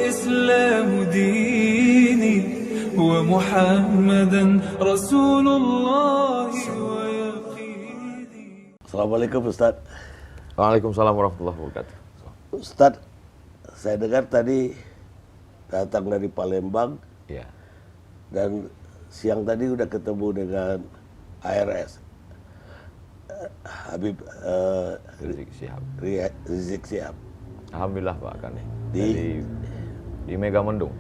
والإسلام ديني ومحمدا رسول الله ويقيني. Assalamualaikum Ustadz. Waalaikumsalam warahmatullahi wabarakatuh. Ustadz, saya dengar tadi datang dari Palembang Ya. dan siang tadi udah ketemu dengan ARS Habib Rizik Syihab. Alhamdulillah Pak Kani. Di Megamendung.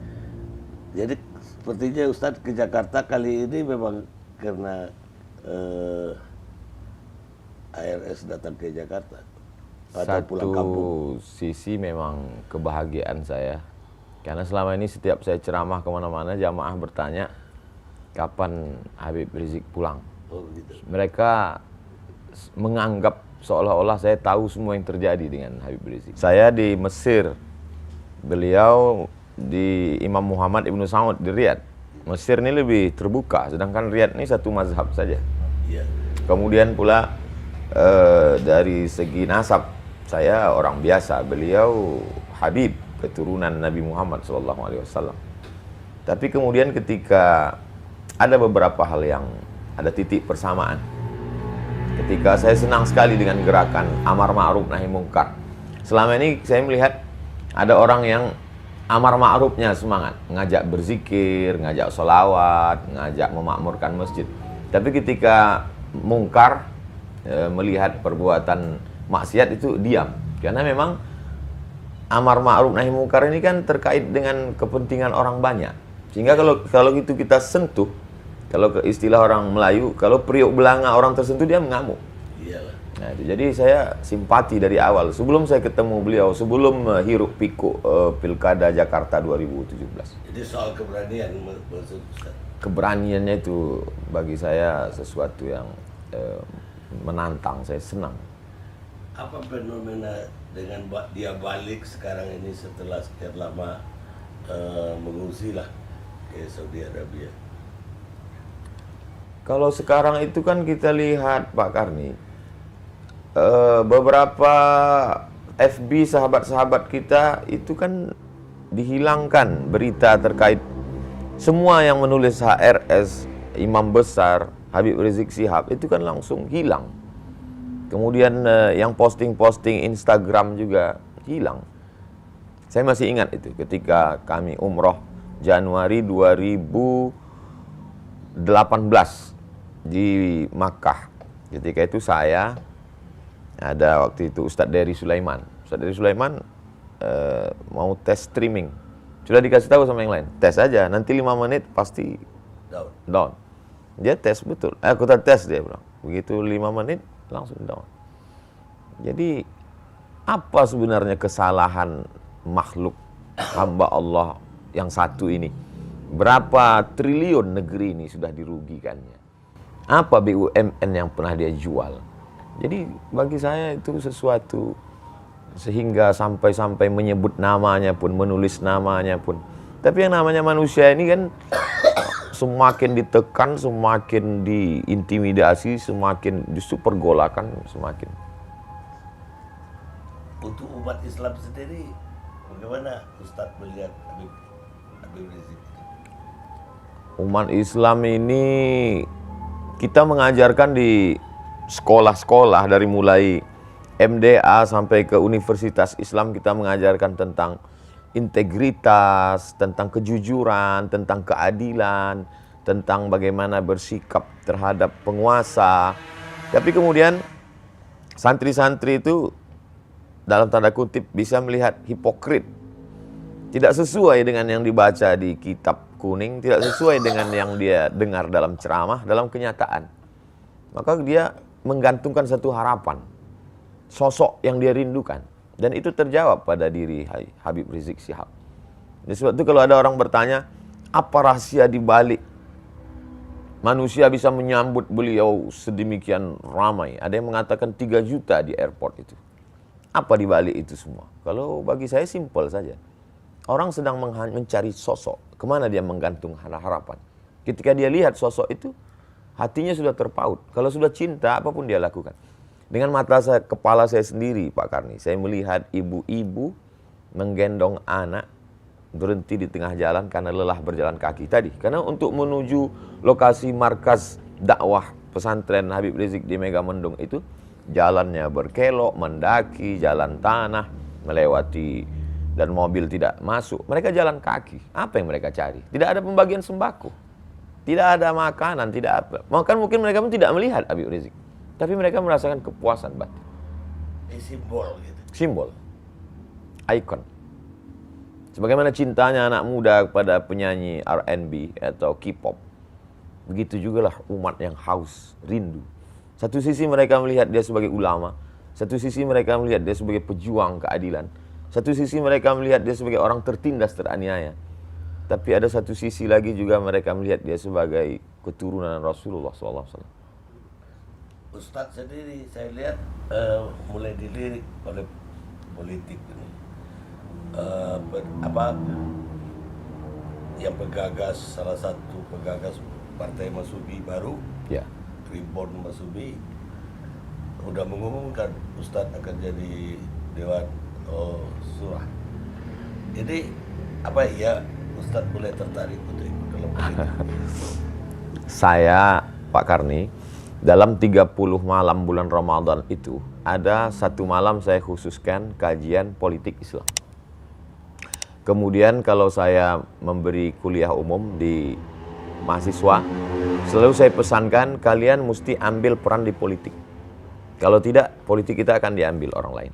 Jadi sepertinya Ustadz ke Jakarta kali ini memang karena ARS datang ke Jakarta atau pulang kampung. Satu sisi memang kebahagiaan saya, karena selama ini setiap saya ceramah kemana-mana jamaah bertanya kapan Habib Rizik pulang. Oh, gitu. Mereka menganggap seolah-olah saya tahu semua yang terjadi dengan Habib Rizik. Saya di Mesir, beliau di Imam Muhammad Ibn Saud di Riyadh. Mesir ini lebih terbuka, sedangkan Riyadh ini satu mazhab saja. Iya. Kemudian pula dari segi nasab, saya orang biasa, beliau Habib, keturunan Nabi Muhammad SAW. Tapi kemudian ketika ada beberapa hal yang ada titik persamaan. Ketika saya senang sekali dengan gerakan amar ma'ruf nahi mungkar. Selama ini saya melihat ada orang yang amar ma'rufnya semangat, ngajak berzikir, ngajak sholawat, ngajak memakmurkan masjid. Tapi ketika mungkar, melihat perbuatan maksiat itu diam. Karena memang amar ma'ruf nahi mungkar ini kan terkait dengan kepentingan orang banyak. Sehingga kalau itu kita sentuh, kalau ke istilah orang Melayu, kalau periuk belanga orang tersentuh dia mengamuk. Iyalah. Nah, jadi saya simpati dari awal. Sebelum saya ketemu beliau, sebelum hiruk pikuk Pilkada Jakarta 2017. Jadi soal keberanian maksud Ustaz. Keberaniannya itu bagi saya sesuatu yang menantang, saya senang. Apa fenomena dengan dia balik sekarang ini setelah sekian lama mengungsi lah ke Saudi Arabia? Kalau sekarang itu kan kita lihat Pak Karni, beberapa FB sahabat-sahabat kita itu kan dihilangkan berita terkait semua yang menulis HRS, Imam Besar, Habib Rizik Syihab itu kan langsung hilang. Kemudian yang posting-posting Instagram juga hilang. Saya masih ingat itu ketika kami umroh Januari 2018 di Makkah. Ketika itu saya ada waktu itu Ustadz Dery Sulaiman. Ustadz Dery Sulaiman mau tes streaming. Sudah dikasih tahu sama yang lain, tes aja, nanti 5 menit pasti down. Dia tes betul. Aku tes, dia bilang. Begitu 5 menit langsung down. Jadi apa sebenarnya kesalahan makhluk hamba Allah yang satu ini? Berapa triliun negeri ini sudah dirugikannya? Apa BUMN yang pernah dia jual? Jadi bagi saya itu sesuatu, sehingga sampai menyebut namanya pun, menulis namanya pun. Tapi yang namanya manusia ini kan semakin ditekan, semakin diintimidasi, semakin justru pergolakan semakin. Untuk umat Islam sendiri, bagaimana Ustadz melihat Habib Rizik? Umat Islam ini kita mengajarkan di sekolah-sekolah dari mulai MDA sampai ke Universitas Islam, kita mengajarkan tentang integritas, tentang kejujuran, tentang keadilan, tentang bagaimana bersikap terhadap penguasa. Tapi kemudian santri-santri itu dalam tanda kutip bisa melihat hipokrit. Tidak sesuai dengan yang dibaca di kitab kuning, tidak sesuai dengan yang dia dengar dalam ceramah, dalam kenyataan. Maka dia menggantungkan satu harapan, sosok yang dia rindukan. Dan itu terjawab pada diri Habib Rizik Syihab. Jadi sebab itu kalau ada orang bertanya, apa rahasia di balik manusia bisa menyambut beliau sedemikian ramai? Ada yang mengatakan 3 juta di airport itu. Apa di balik itu semua? Kalau bagi saya simpel saja. Orang sedang mencari sosok, kemana dia menggantung harapan. Ketika dia lihat sosok itu, hatinya sudah terpaut. Kalau sudah cinta, apapun dia lakukan. Dengan mata kepala saya sendiri, Pak Karni, saya melihat ibu-ibu menggendong anak berhenti di tengah jalan karena lelah berjalan kaki tadi. Karena untuk menuju lokasi markas dakwah pesantren Habib Rizik di Megamendung itu jalannya berkelok, mendaki, jalan tanah, melewati dan mobil tidak masuk. Mereka jalan kaki. Apa yang mereka cari? Tidak ada pembagian sembako. Tidak ada makanan, tidak apa. Bahkan mungkin mereka pun tidak melihat Habib Rizik. Tapi mereka merasakan kepuasan batin. Simbol gitu. Simbol. Ikon. Sebagaimana cintanya anak muda kepada penyanyi R&B atau K-pop. Begitu juga lah umat yang haus, rindu. Satu sisi mereka melihat dia sebagai ulama. Satu sisi mereka melihat dia sebagai pejuang keadilan. Satu sisi mereka melihat dia sebagai orang tertindas, teraniaya. Tapi ada satu sisi lagi juga mereka melihat dia sebagai keturunan Rasulullah SAW. Ustadz sendiri saya lihat mulai dilirik oleh politik ini. Yang penggagas, salah satu penggagas Partai Masubi baru, Ya. Reborn Masubi, udah mengumumkan Ustadz akan jadi Dewan Surah. Jadi apa ya Ustadz mulai tertarik untuk ikut dalam politik? Saya, Pak Karni, dalam 30 malam bulan Ramadan itu, ada satu malam saya khususkan kajian politik Islam. Kemudian kalau saya memberi kuliah umum di mahasiswa, selalu saya pesankan kalian mesti ambil peran di politik. Kalau tidak, politik kita akan diambil orang lain.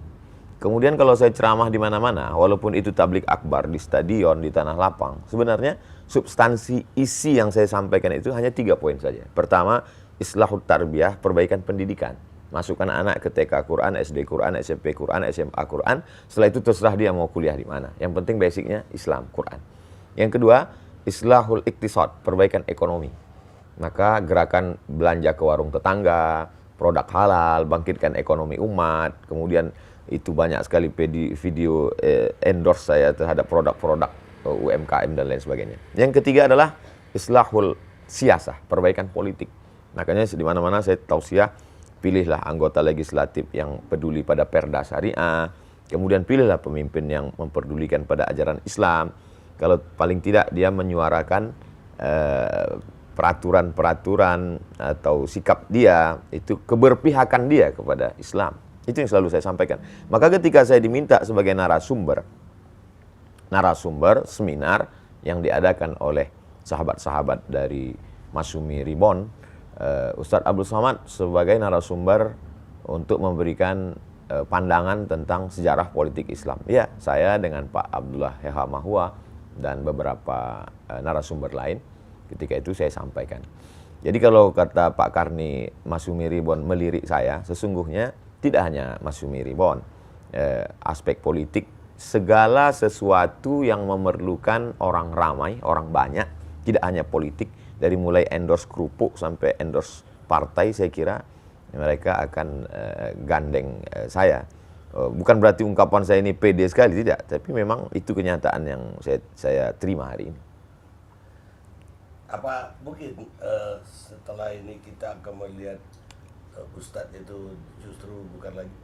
Kemudian kalau saya ceramah di mana-mana, walaupun itu tablik akbar di stadion, di tanah lapang, sebenarnya substansi isi yang saya sampaikan itu hanya 3 poin saja. Pertama, islahut tarbiyah, perbaikan pendidikan. Masukkan anak ke TK Quran, SD Quran, SMP Quran, SMA Quran. Setelah itu terserah dia mau kuliah di mana. Yang penting basicnya Islam, Quran. Yang kedua, islahul iktisad, perbaikan ekonomi. Maka gerakan belanja ke warung tetangga, produk halal, bangkitkan ekonomi umat. Kemudian itu banyak sekali video endorse saya terhadap produk-produk UMKM dan lain sebagainya. Yang ketiga adalah islahul siyasah, perbaikan politik. Makanya di mana-mana saya tausiah, pilihlah anggota legislatif yang peduli pada perda syariah, kemudian pilihlah pemimpin yang memperdulikan pada ajaran Islam. Kalau paling tidak dia menyuarakan peraturan-peraturan atau sikap dia, itu keberpihakan dia kepada Islam. Itu yang selalu saya sampaikan. Maka ketika saya diminta sebagai narasumber seminar yang diadakan oleh sahabat-sahabat dari Masumi Ribon, Ustadz Abdul Somad sebagai narasumber untuk memberikan pandangan tentang sejarah politik Islam. Ya, saya dengan Pak Abdullah Heha Mahua dan beberapa narasumber lain ketika itu saya sampaikan. Jadi kalau kata Pak Karni Masumi Ribon melirik saya, sesungguhnya tidak hanya Masumi Ribon, aspek politik, segala sesuatu yang memerlukan orang ramai, orang banyak, tidak hanya politik, dari mulai endorse kerupuk sampai endorse partai, saya kira mereka akan gandeng saya. Bukan berarti ungkapan saya ini pede sekali, tidak. Tapi memang itu kenyataan yang saya terima hari ini. Apa mungkin setelah ini kita akan melihat Ustadz itu justru bukan lagi,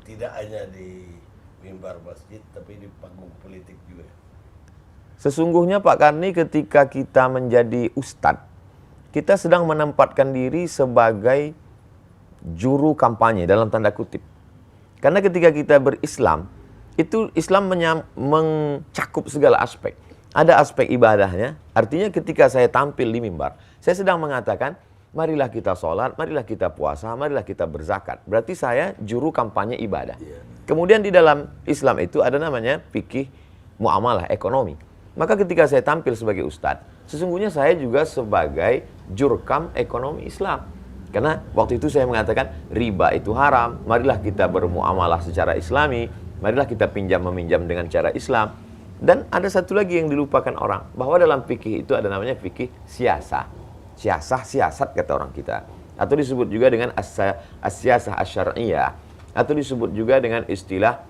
tidak hanya di mimbar masjid, tapi di panggung politik juga? Sesungguhnya Pak Karni, ketika kita menjadi ustadz, kita sedang menempatkan diri sebagai juru kampanye dalam tanda kutip. Karena ketika kita berislam, itu Islam mencakup segala aspek. Ada aspek ibadahnya, artinya ketika saya tampil di mimbar, saya sedang mengatakan, marilah kita sholat, marilah kita puasa, marilah kita berzakat. Berarti saya juru kampanye ibadah. Kemudian di dalam Islam itu ada namanya fikih muamalah, ekonomi. Maka ketika saya tampil sebagai ustadz, sesungguhnya saya juga sebagai jurkam ekonomi Islam. Karena waktu itu saya mengatakan riba itu haram, marilah kita bermuamalah secara islami, marilah kita pinjam-meminjam dengan cara Islam. Dan ada satu lagi yang dilupakan orang, bahwa dalam fikih itu ada namanya fikih siasah. Siasat kata orang kita. Atau disebut juga dengan as-siyasah asy-syar'iyyah. Atau disebut juga dengan istilah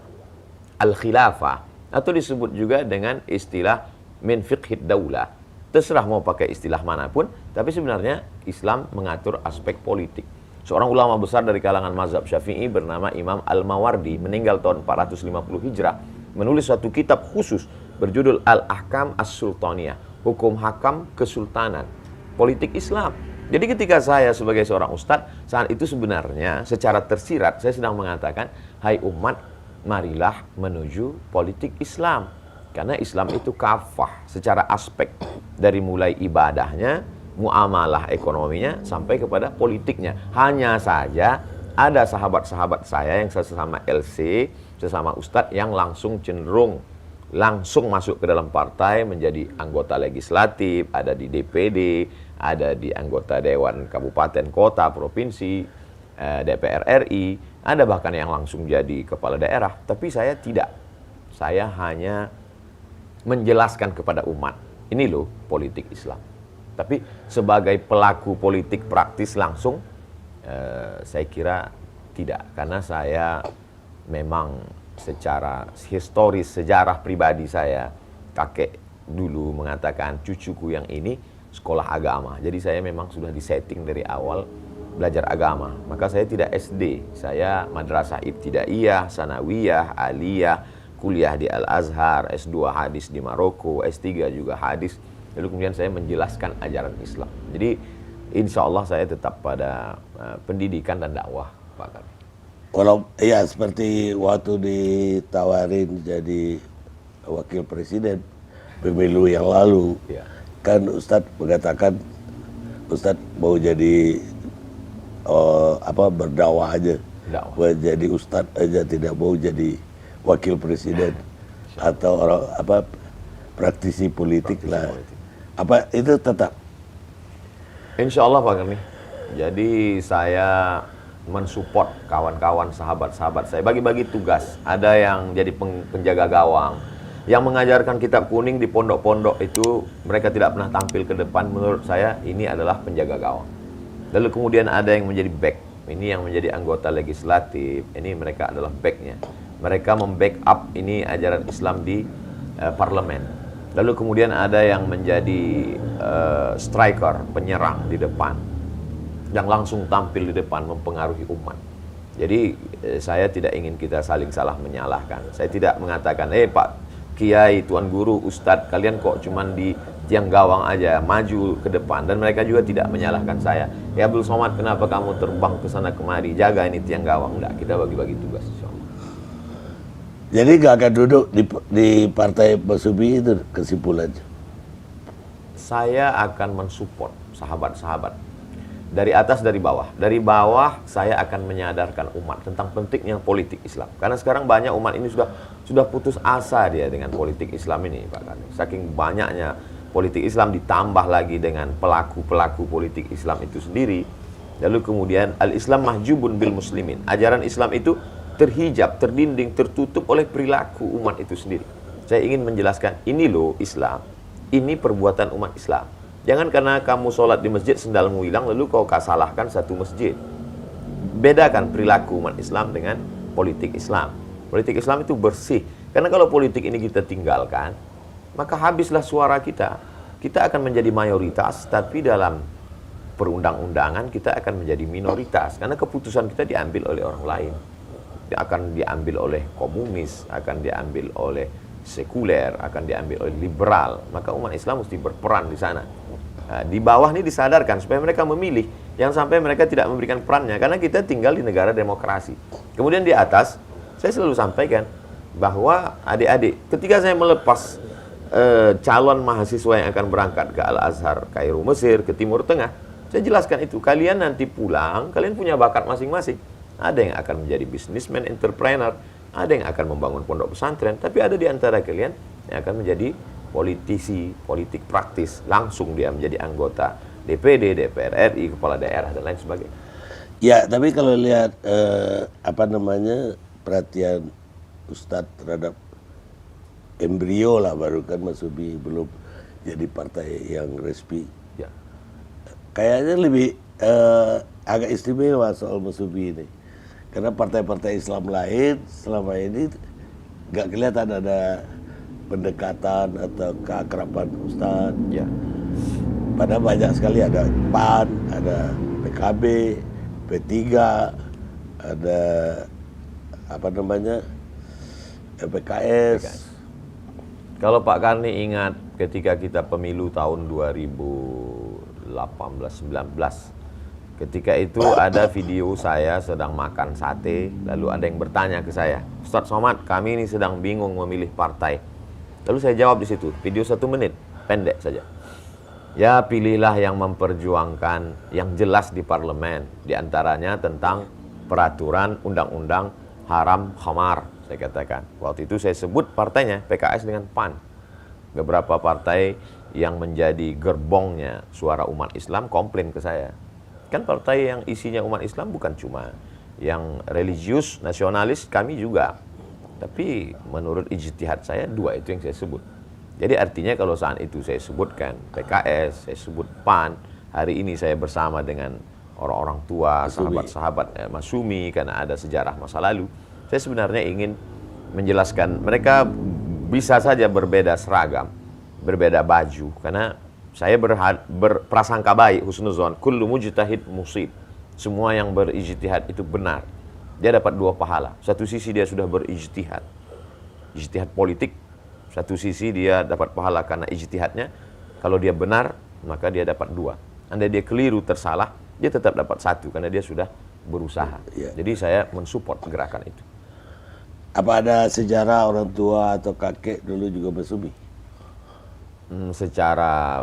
al-khilafah. Atau disebut juga dengan istilah min fiqhid daulah. Terserah mau pakai istilah manapun, tapi sebenarnya Islam mengatur aspek politik. Seorang ulama besar dari kalangan mazhab Syafi'i bernama Imam Al-Mawardi, meninggal tahun 450 Hijrah, menulis suatu kitab khusus berjudul Al-Ahkam As-Sultaniyah, hukum hakam kesultanan, politik Islam. Jadi ketika saya sebagai seorang ustadz, saat itu sebenarnya secara tersirat saya sedang mengatakan, hai umat, marilah menuju politik Islam. Karena Islam itu kafah secara aspek, dari mulai ibadahnya, muamalah ekonominya, sampai kepada politiknya. Hanya saja ada sahabat-sahabat saya yang sesama LC, sesama ustadz yang langsung cenderung langsung masuk ke dalam partai, menjadi anggota legislatif, ada di DPD, ada di anggota Dewan Kabupaten, Kota, Provinsi, DPR RI, ada bahkan yang langsung jadi kepala daerah. Tapi saya tidak. Saya hanya menjelaskan kepada umat, ini loh politik Islam. Tapi sebagai pelaku politik praktis langsung, saya kira tidak. Karena saya memang secara historis, sejarah pribadi saya, kakek dulu mengatakan cucuku yang ini sekolah agama. Jadi saya memang sudah disetting dari awal belajar agama. Maka saya tidak SD, saya madrasah ibtidaiyah, sanawiyah, aliyah, kuliah di Al-Azhar, S2 hadis di Maroko, S3 juga hadis. Lalu kemudian saya menjelaskan ajaran Islam. Jadi insya Allah saya tetap pada pendidikan dan dakwah, Pak Karni. Kalau ya seperti waktu ditawarin jadi wakil presiden pemilu yang lalu, Ya. kan Ustadz mengatakan Ustadz mau jadi berdakwah aja, Dakwah. mau jadi Ustadz aja, tidak mau jadi wakil presiden atau orang praktisi politik lah. Politik. Apa itu tetap? Insya Allah Pak Karni. Jadi saya mensupport kawan-kawan, sahabat-sahabat saya, bagi-bagi tugas. Ada yang jadi penjaga gawang, yang mengajarkan kitab kuning di pondok-pondok itu mereka tidak pernah tampil ke depan. Menurut saya ini adalah penjaga gawang. Lalu kemudian ada yang menjadi back, ini yang menjadi anggota legislatif, ini mereka adalah backnya. Mereka membackup ini ajaran Islam di parlemen. Lalu kemudian ada yang menjadi striker, penyerang di depan, yang langsung tampil di depan mempengaruhi umat. Jadi saya tidak ingin kita saling salah menyalahkan. Saya tidak mengatakan, Pak Kiai, Tuan Guru, Ustadz, kalian kok cuman di tiang gawang aja, maju ke depan. Dan mereka juga tidak menyalahkan saya. Ya Abdul Somad, kenapa kamu terbang ke sana kemari, jaga ini tiang gawang? Enggak, kita bagi-bagi tugas, insyaallah. Jadi gak akan duduk di partai Mas Subi itu kesimpulannya? Saya akan mensupport sahabat-sahabat. Dari atas, dari bawah. Dari bawah saya akan menyadarkan umat tentang pentingnya politik Islam. Karena sekarang banyak umat ini sudah putus asa dia dengan politik Islam ini, Pak Karni. Saking banyaknya politik Islam ditambah lagi dengan pelaku-pelaku politik Islam itu sendiri. Lalu kemudian al-Islam mahjubun bil muslimin. Ajaran Islam itu terhijab, terdinding, tertutup oleh perilaku umat itu sendiri. Saya ingin menjelaskan, ini loh Islam. Ini perbuatan umat Islam. Jangan karena kamu sholat di masjid sendalmu hilang lalu kau salahkan satu masjid. Bedakan perilaku umat Islam dengan politik Islam. Politik Islam itu bersih. Karena kalau politik ini kita tinggalkan, maka habislah suara kita. Kita akan menjadi mayoritas, tapi dalam perundang-undangan kita akan menjadi minoritas. Karena keputusan kita diambil oleh orang lain. Akan diambil oleh komunis, akan diambil oleh sekuler, akan diambil oleh liberal. Maka umat Islam mesti berperan di sana. Nah, di bawah ini disadarkan supaya mereka memilih, jangan sampai mereka tidak memberikan perannya, karena kita tinggal di negara demokrasi. Kemudian di atas, saya selalu sampaikan bahwa adik-adik, ketika saya melepas calon mahasiswa yang akan berangkat ke Al-Azhar, Kairo, Mesir, ke Timur Tengah, saya jelaskan itu, kalian nanti pulang, kalian punya bakat masing-masing. Ada yang akan menjadi businessman, entrepreneur, ada yang akan membangun pondok pesantren, tapi ada di antara kalian yang akan menjadi politisi, politik praktis, langsung dia menjadi anggota DPD, DPR RI, kepala daerah dan lain sebagainya. Ya, tapi kalau lihat perhatian Ustadz terhadap embrio lah, baru kan Mas Subi belum jadi partai yang resmi. Ya. Kayaknya lebih agak istimewa soal Mas Subi ini. Karena partai-partai Islam lain selama ini nggak kelihatan ada pendekatan atau keakraban Ustadz. Ya. Padahal banyak sekali, ada PAN, ada PKB, P3, ada PKS. Kalau Pak Karni ingat ketika kita pemilu tahun 2018-19, ketika itu ada video saya sedang makan sate, lalu ada yang bertanya ke saya, Ustadz Somad, kami ini sedang bingung memilih partai. Lalu saya jawab di situ, video 1 menit, pendek saja. Ya pilihlah yang memperjuangkan yang jelas di parlemen, diantaranya tentang peraturan undang-undang haram khamar. Saya katakan, waktu itu saya sebut partainya PKS dengan PAN. Beberapa partai yang menjadi gerbongnya suara umat Islam komplain ke saya. Kan partai yang isinya umat Islam bukan cuma yang religius, nasionalis, kami juga. Tapi menurut ijtihad saya 2 itu yang saya sebut. Jadi artinya kalau saat itu saya sebutkan PKS, saya sebut PAN, hari ini saya bersama dengan orang-orang tua, sahabat-sahabat Masumi karena ada sejarah masa lalu. Saya sebenarnya ingin menjelaskan mereka bisa saja berbeda seragam, berbeda baju, karena saya berprasangka baik, husnuzon, kullu mujtahid musib. Semua yang berijtihad itu benar. Dia dapat 2 pahala. Satu sisi dia sudah berijtihad, ijtihad politik. Satu sisi dia dapat pahala karena ijtihadnya. Kalau dia benar, maka dia dapat 2. Andai dia keliru, tersalah, dia tetap dapat 1 karena dia sudah berusaha. Ya. Jadi saya mensupport gerakan itu. Apa ada sejarah orang tua atau kakek dulu juga bersumi? Secara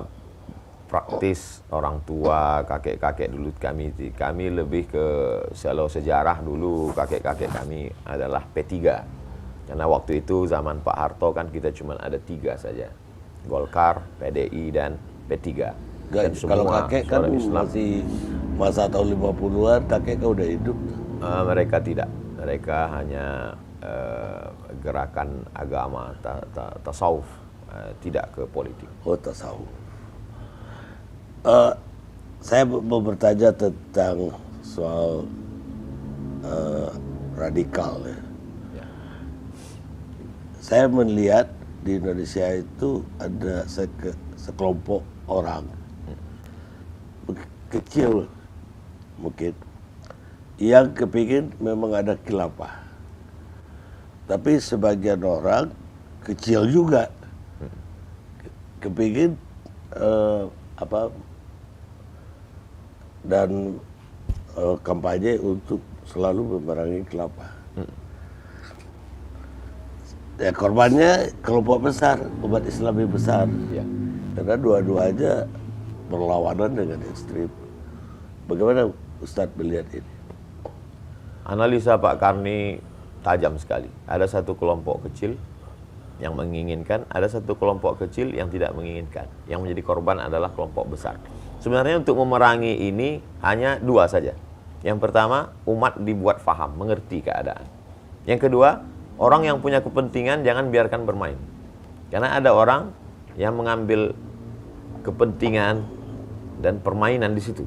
praktis orang tua, kakek-kakek dulu kami lebih ke kalau sejarah dulu kakek-kakek kami adalah P3. Karena waktu itu zaman Pak Harto kan kita cuma ada 3 saja. Golkar, PDI dan P3. Dan Kalau kakek kan masih masa tahun 50-an, kakek kan udah hidup. Mereka tidak. Mereka hanya gerakan agama, tasawuf, tidak ke politik. Oh, tasawuf. Saya mau bertanya tentang soal radikal. Ya. Saya melihat di Indonesia itu ada sekelompok orang kecil mungkin yang kepingin memang ada khilafah. Tapi sebagian orang kecil juga kepingin dan kampanye untuk selalu memerangi khilafah. Ya korbannya kelompok besar, umat Islam yang besar. Ya. Karena dua-duanya berlawanan dengan ekstrim. Bagaimana Ustadz melihat ini? Analisa Pak Karni tajam sekali. Ada satu kelompok kecil yang menginginkan, ada satu kelompok kecil yang tidak menginginkan. Yang menjadi korban adalah kelompok besar. Sebenarnya untuk memerangi ini hanya 2 saja. Yang pertama, umat dibuat faham, mengerti keadaan. Yang kedua, orang yang punya kepentingan jangan biarkan bermain. Karena ada orang yang mengambil kepentingan dan permainan di situ.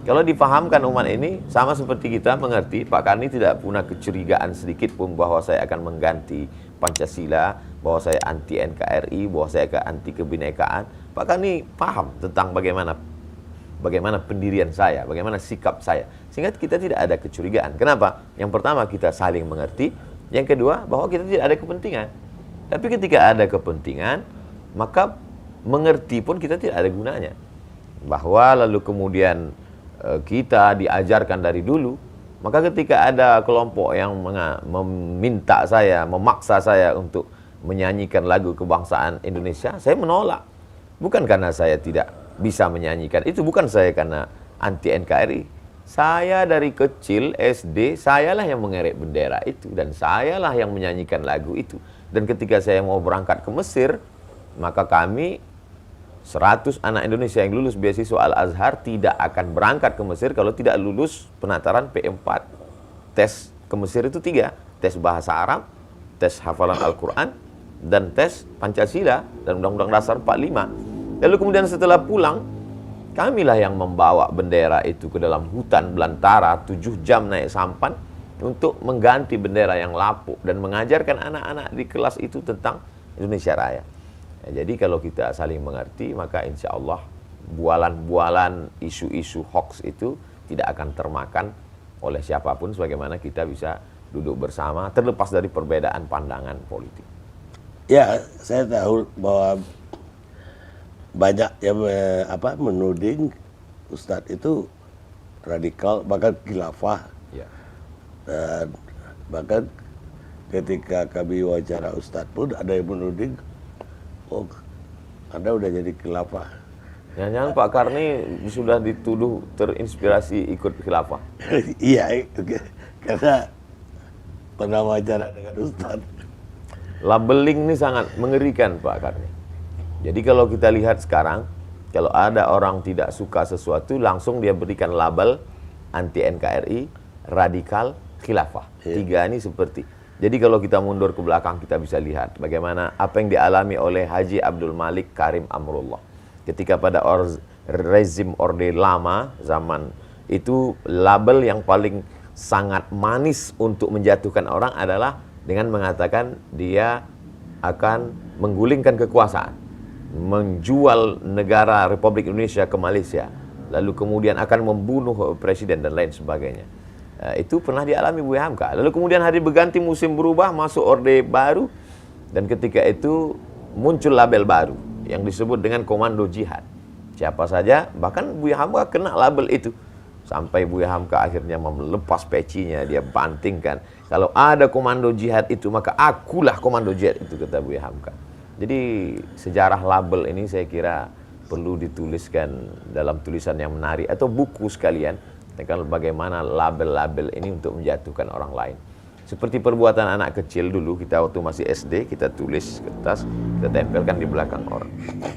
Kalau dipahamkan umat ini, sama seperti kita mengerti, Pak Karni tidak punya kecurigaan sedikit pun bahwa saya akan mengganti Pancasila, bahwa saya anti NKRI, bahwa saya anti kebinekaan. Pak Karni paham tentang bagaimana pendirian saya, bagaimana sikap saya. Sehingga kita tidak ada kecurigaan. Kenapa? Yang pertama, kita saling mengerti. Yang kedua, bahwa kita tidak ada kepentingan. Tapi ketika ada kepentingan, maka mengerti pun kita tidak ada gunanya. Bahwa lalu kemudian kita diajarkan dari dulu, maka ketika ada kelompok yang meminta saya, memaksa saya untuk menyanyikan lagu kebangsaan Indonesia, saya menolak. Bukan karena saya tidak bisa menyanyikan, itu bukan saya karena anti NKRI. Saya dari kecil SD, sayalah yang mengerek bendera itu, dan sayalah yang menyanyikan lagu itu. Dan ketika saya mau berangkat ke Mesir, maka kami 100 anak Indonesia yang lulus beasiswa Al-Azhar tidak akan berangkat ke Mesir kalau tidak lulus penataran P4. Tes ke Mesir itu 3, tes bahasa Arab, tes hafalan Al-Quran, dan tes Pancasila dan Undang-Undang Dasar 45. Lalu kemudian setelah pulang, kamilah yang membawa bendera itu ke dalam hutan belantara 7 jam naik sampan untuk mengganti bendera yang lapuk dan mengajarkan anak-anak di kelas itu tentang Indonesia Raya. Ya, jadi kalau kita saling mengerti, maka insya Allah bualan-bualan isu-isu hoax itu tidak akan termakan oleh siapapun, sebagaimana kita bisa duduk bersama terlepas dari perbedaan pandangan politik. Ya, saya tahu bahwa banyak yang menuding Ustadz itu radikal, bahkan khilafah. Ya. Dan bahkan ketika kami wawancara Ustadz pun ada yang menuding, oh Anda udah jadi khilafah. Jangan-jangan Pak Karni sudah dituduh terinspirasi ikut khilafah. Iya, karena pernah wawancara dengan Ustadz. Labeling ini sangat mengerikan Pak Karni. Jadi kalau kita lihat sekarang, kalau ada orang tidak suka sesuatu, langsung dia berikan label anti NKRI, radikal, khilafah. Tiga ini seperti. Jadi kalau kita mundur ke belakang, kita bisa lihat bagaimana apa yang dialami oleh Haji Abdul Malik Karim Amrullah. Ketika pada rezim Orde Lama, zaman itu label yang paling sangat manis untuk menjatuhkan orang adalah dengan mengatakan dia akan menggulingkan kekuasaan, menjual negara Republik Indonesia ke Malaysia, lalu kemudian akan membunuh presiden dan lain sebagainya. Itu pernah dialami Buya Hamka. Lalu kemudian hari berganti, musim berubah, masuk orde baru, dan ketika itu muncul label baru yang disebut dengan komando jihad. Siapa saja, bahkan Buya Hamka kena label itu. Sampai Buya Hamka akhirnya melepas pecinya, dia bantingkan. Kalau ada komando jihad itu, maka akulah komando jihad itu, kata Buya Hamka. Jadi sejarah label ini saya kira perlu dituliskan dalam tulisan yang menarik atau buku sekalian, tentang bagaimana label-label ini untuk menjatuhkan orang lain. Seperti perbuatan anak kecil dulu, kita waktu masih SD, kita tulis kertas, kita tempelkan di belakang orang.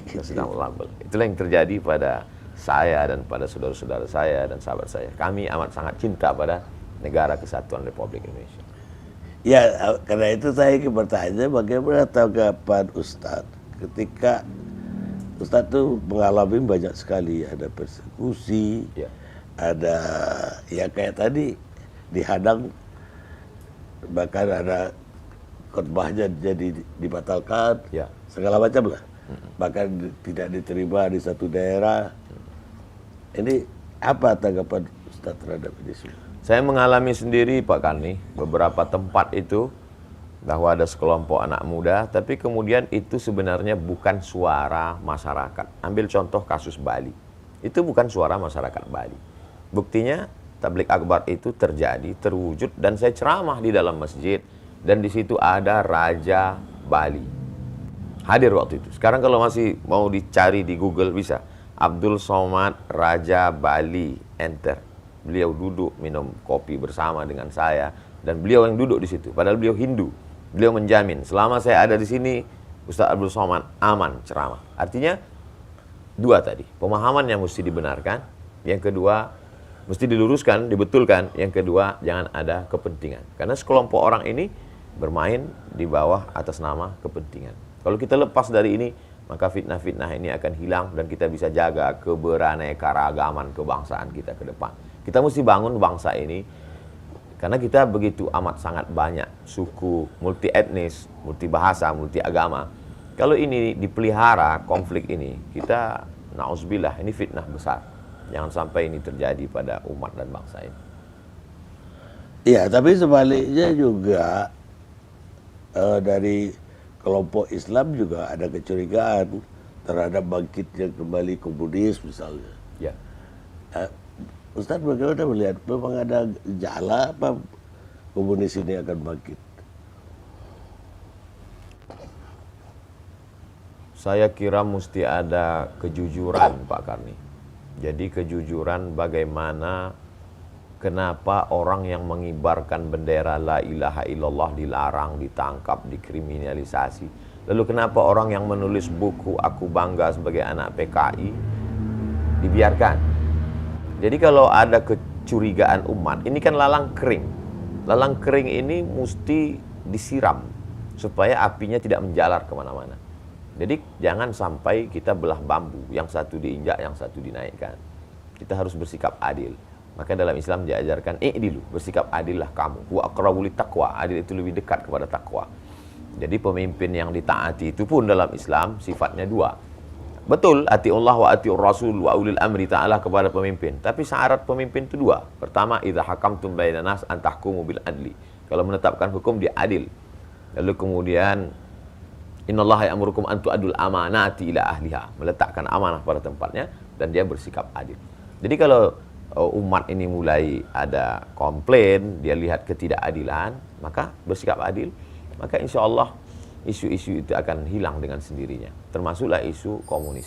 Kita sedang label. Itulah yang terjadi pada saya dan pada saudara-saudara saya dan sahabat saya. Kami amat sangat cinta pada negara kesatuan Republik Indonesia. Ya, karena itu saya ingin bertanya bagaimana tanggapan Ustadz ketika Ustadz itu mengalami banyak sekali, ada persekusi, Ya. ada ya kayak tadi dihadang, bahkan ada khotbahnya jadi dibatalkan, Ya. segala macam lah, bahkan tidak diterima di satu daerah. Ini apa tanggapan Ustadz terhadap ini semua? Saya mengalami sendiri Pak Karni, beberapa tempat itu bahwa ada sekelompok anak muda, tapi kemudian itu sebenarnya bukan suara masyarakat. Ambil contoh kasus Bali, itu bukan suara masyarakat Bali. Buktinya tablik akbar itu terjadi, terwujud, dan saya ceramah di dalam masjid, dan di situ ada Raja Bali hadir waktu itu. Sekarang kalau masih mau dicari di Google bisa, Abdul Somad Raja Bali, enter. Beliau duduk minum kopi bersama dengan saya, dan beliau yang duduk di situ. Padahal beliau Hindu. Beliau menjamin selama saya ada di sini, Ustaz Abdul Somad aman ceramah. Artinya dua tadi, pemahaman yang mesti dibenarkan, yang kedua mesti diluruskan, dibetulkan, yang kedua jangan ada kepentingan. Karena sekelompok orang ini bermain di bawah atas nama kepentingan. Kalau kita lepas dari ini, maka fitnah-fitnah ini akan hilang dan kita bisa jaga keberaneka-ragaman kebangsaan kita ke depan. Kita mesti bangun bangsa ini karena kita begitu amat sangat banyak suku, multi etnis, multi bahasa, multi agama. Kalau ini dipelihara konflik ini, kita na'udzubillah, ini fitnah besar. Jangan sampai ini terjadi pada umat dan bangsa ini. Iya, tapi sebaliknya juga dari kelompok Islam juga ada kecurigaan terhadap bangkitnya kembali komunis misalnya. Ya. Ustadz bagaimana melihat, memang ada gejala apa komunis ini akan bangkit? Saya kira mesti ada kejujuran Pak Karni. Jadi kejujuran bagaimana, kenapa orang yang mengibarkan bendera la ilaha illallah dilarang, ditangkap, dikriminalisasi. Lalu kenapa orang yang menulis buku Aku Bangga Sebagai Anak PKI dibiarkan? Jadi kalau ada kecurigaan umat, ini kan lalang kering. Lalang kering ini mesti disiram supaya apinya tidak menjalar kemana-mana. Jadi jangan sampai kita belah bambu, yang satu diinjak, yang satu dinaikkan. Kita harus bersikap adil. Maka dalam Islam diajarkan i'dilu, bersikap adillah kamu. Wa aqrabu littaqwa, adil itu lebih dekat kepada takwa. Jadi pemimpin yang ditaati itu pun dalam Islam sifatnya dua. Betul, atiullah wa atiur rasul wa ulil amri ta'ala kepada pemimpin. Tapi syarat pemimpin itu dua. Pertama, idza hakamtum bainan nas an tahkumu bil adli. Kalau menetapkan hukum dia adil. Lalu kemudian Innallaha ya'murukum an tu'adul amanati ila ahliha, meletakkan amanah pada tempatnya dan dia bersikap adil. Jadi kalau umat ini mulai ada komplain, dia lihat ketidakadilan, maka bersikap adil, maka insya Allah isu-isu itu akan hilang dengan sendirinya. Termasuklah isu komunis.